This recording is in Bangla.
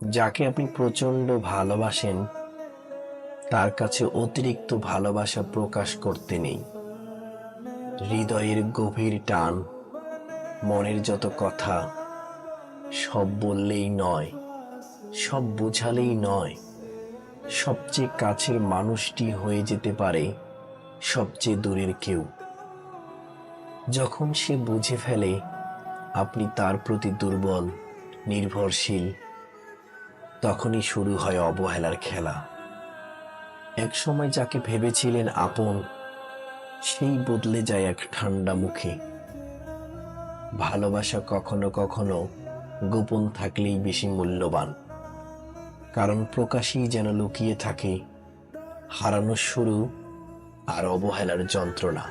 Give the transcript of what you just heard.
যাকে আপনি প্রচন্ড ভালোবাসেন তার কাছে অতিরিক্ত ভালোবাসা প্রকাশ করতে নেই। হৃদয়ের গভীর টান, মনের যত কথা, সব বললেই নয়, সব বোঝালেই নয়। সবচেয়ে কাছের মানুষটি হয়ে যেতে পারে সবচেয়ে দূরের কেউ। যখন সে বুঝে ফেলে আপনি তার প্রতি দুর্বল, নির্ভরশীল, তখনই শুরু হয় অবহেলার খেলা। একসময় যাকে ভেবেছিলেন আপন, সেই বদলে যায় এক ঠান্ডা মুখে। ভালোবাসা কখনো কখনো গোপন থাকলেই বেশি মূল্যবান, কারণ প্রকাশেই যেন লুকিয়ে থাকে হারানোর শুরু আর অবহেলার যন্ত্রণা।